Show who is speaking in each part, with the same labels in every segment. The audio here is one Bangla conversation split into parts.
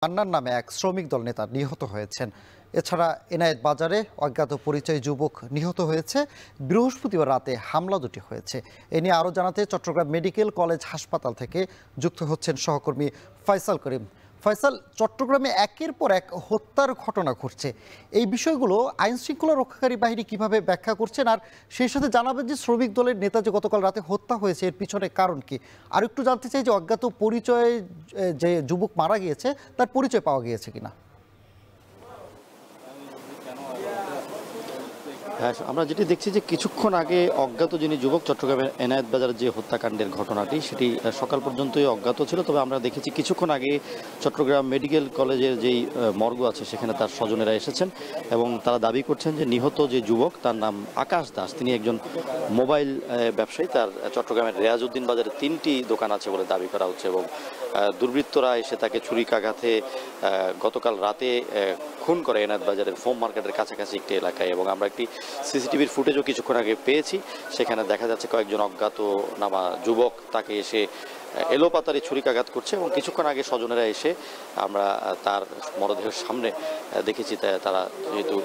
Speaker 1: মান্নান নামে এক শ্রমিক দল নেতা নিহত হয়েছেন। এছাড়া এনায়েত বাজারে অজ্ঞাত পরিচয় যুবক নিহত হয়েছে। বৃহস্পতিবার রাতে হামলা দুটি হয়েছে। এ নিয়ে আরও জানাতে চট্টগ্রাম মেডিকেল কলেজ হাসপাতাল থেকে যুক্ত হচ্ছেন সহকর্মী ফয়সাল করিম। ফয়সাল, চট্টগ্রামে একের পর এক হত্যার ঘটনা ঘটছে, এই বিষয়গুলো আইন শৃঙ্খলা রক্ষাকারী বাহিনী কিভাবে ব্যাখ্যা করছেন, আর সেই সাথে জানাবেন যে শ্রমিক দলের নেতা যে গতকাল রাতে হত্যা হয়েছে এর পিছনে কারণ কি? আর একটু জানতে চাই যে অজ্ঞাত পরিচয়ে যে যুবক মারা গিয়েছে তার পরিচয় পাওয়া গিয়েছে কিনা।
Speaker 2: হ্যাঁ, আমরা যেটি দেখছি যে কিছুক্ষণ আগে অজ্ঞাত যিনি যুবক চট্টগ্রামের এনায়েত বাজারের যে হত্যাকাণ্ডের ঘটনাটি সেটি সকাল পর্যন্তই অজ্ঞাত ছিল। তবে আমরা দেখেছি কিছুক্ষণ আগে চট্টগ্রাম মেডিকেল কলেজের যেই মর্গ আছে সেখানে তার স্বজনেরা এসেছেন এবং তারা দাবি করছেন যে নিহত যে যুবক তার নাম আকাশ দাস, তিনি একজন মোবাইল ব্যবসায়ী। তার চট্টগ্রামের রেয়াজউদ্দিন বাজারে 3টি দোকান আছে বলে দাবি করা হচ্ছে এবং দুর্বৃত্তরা এসে তাকে ছুরিকাঘাতে গতকাল রাতে খুন করে এনায়েত বাজারের ফোম মার্কেটের কাছাকাছি একটি এলাকায়। এবং আমরা একটি সিসিটিভির ফুটেজও কিছুক্ষণ আগে পেয়েছি, সেখানে দেখা যাচ্ছে কয়েকজন অজ্ঞাত নামা যুবক তাকে এসে এলোপাতারি ছুরিকাঘাত করছে এবং কিছুক্ষণ আগে স্বজনেরা এসে আমরা তার মরদেহের সামনে দেখেছি তারা যেহেতু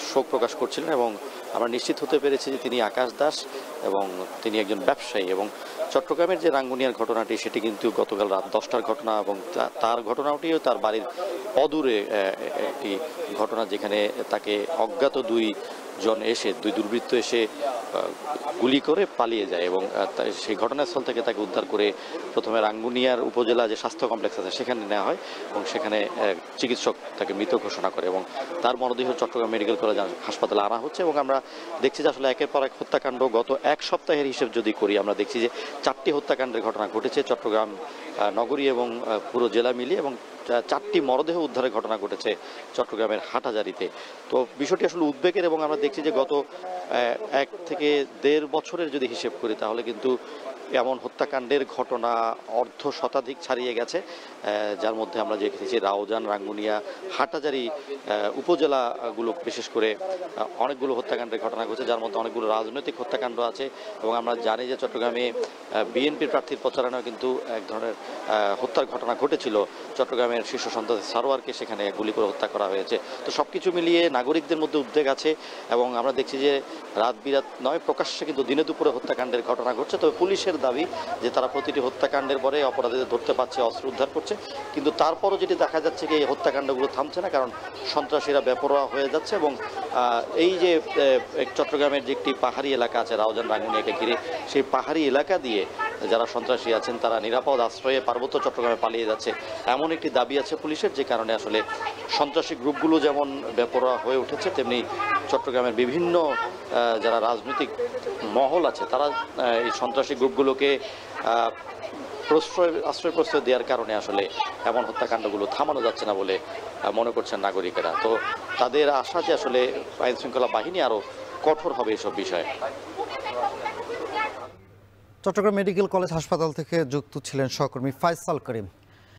Speaker 2: শোক প্রকাশ করছিলেন এবং আমরা নিশ্চিত হতে পেরেছি যে তিনি আকাশ দাস এবং তিনি একজন ব্যবসায়ী। এবং চট্টগ্রামের যে রাঙ্গুনিয়ার ঘটনাটি সেটি কিন্তু গতকাল রাত 10টার ঘটনা এবং তার ঘটনাটিও তার বাড়ির অদূরে একটি ঘটনা, যেখানে তাকে অজ্ঞাত দুই দুর্বৃত্ত এসে গুলি করে পালিয়ে যায় এবং সেই ঘটনাস্থল থেকে তাকে উদ্ধার করে প্রথমে রাঙ্গুনিয়ার উপজেলা যে স্বাস্থ্য কমপ্লেক্স আছে সেখানে নেওয়া হয় এবং সেখানে চিকিৎসক তাকে মৃত ঘোষণা করে এবং তার মরদেহ চট্টগ্রাম মেডিকেল কলেজ হাসপাতালে আনা হচ্ছে। এবং আমরা দেখছি যে আসলে একের পর এক হত্যাকাণ্ড, গত এক সপ্তাহের হিসেব যদি করি আমরা দেখছি যে 4টি হত্যাকাণ্ডের ঘটনা ঘটেছে চট্টগ্রাম নগরী এবং পুরো জেলা মিলিয়ে, এবং 4টি মরদেহ উদ্ধারের ঘটনা ঘটেছে চট্টগ্রামের হাটহাজারীতে। তো বিষয়টি আসলে উদ্বেগের এবং আমরা দেখছি যে গত 1 থেকে 1.5 বছরের যদি হিসেব করি তাহলে কিন্তু এমন হত্যাকাণ্ডের ঘটনা অর্ধ শতাধিক ছাড়িয়ে গেছে, যার মধ্যে আমরা যে দেখেছি রাউজান, রাঙ্গুনিয়া, হাটহাজারী উপজেলাগুলো বিশেষ করে অনেকগুলো হত্যাকাণ্ডের ঘটনা ঘটেছে, যার মধ্যে অনেকগুলো রাজনৈতিক হত্যাকাণ্ড আছে। এবং আমরা জানি যে চট্টগ্রামে বিএনপির প্রার্থীর প্রচারণায় কিন্তু এক ধরনের হত্যার ঘটনা ঘটেছিল, চট্টগ্রামের শীর্ষ সন্ত্রাসী সারোয়ারকে সেখানে গুলি করে হত্যা করা হয়েছে। তো সবকিছু মিলিয়ে নাগরিকদের মধ্যে উদ্বেগ আছে এবং আমরা দেখছি যে রাত বিরাত নয়, প্রকাশ্যে কিন্তু দিনে দুপুরে হত্যাকাণ্ডের ঘটনা ঘটছে। তবে পুলিশের দাবি যে তারা প্রতিটি হত্যাকাণ্ডের পরে অপরাধীদের ধরতে পারছে, অস্ত্র উদ্ধার করছে, কিন্তু তারপরও যেটি দেখা যাচ্ছে যে এই হত্যাকাণ্ডগুলো থামছে না, কারণ সন্ত্রাসীরা বেপরোয়া হয়ে যাচ্ছে। এবং এই যে চট্টগ্রামের যে একটি পাহাড়ি এলাকা আছে রাউজান রাঙ্গুনিয়াকে ঘিরে, সেই পাহাড়ি এলাকা দিয়ে যারা সন্ত্রাসী আছেন তারা নিরাপদ আশ্রয়ে পার্বত্য চট্টগ্রামে পালিয়ে যাচ্ছে, এমন একটি দাবি আছে পুলিশের, যে কারণে আসলে সন্ত্রাসী গ্রুপগুলো যেমন বেপরোয়া হয়ে উঠেছে, তেমনি চট্টগ্রামের বিভিন্ন যারা রাজনৈতিক মহল আছে তারা এই সন্ত্রাসী গ্রুপগুলোকে আশ্রয় প্রশ্রয় দেওয়ার কারণে আসলে এমন হত্যাকাণ্ডগুলো থামানো যাচ্ছে না বলে মনে করছেন নাগরিকেরা। তো তাদের আশা যে আসলে আইন শৃঙ্খলা বাহিনী আরও কঠোর হবে এসব বিষয়ে।
Speaker 1: চট্টগ্রাম মেডিকেল কলেজ হাসপাতাল থেকে যুক্ত ছিলেন সহকর্মী ফয়সাল করিম।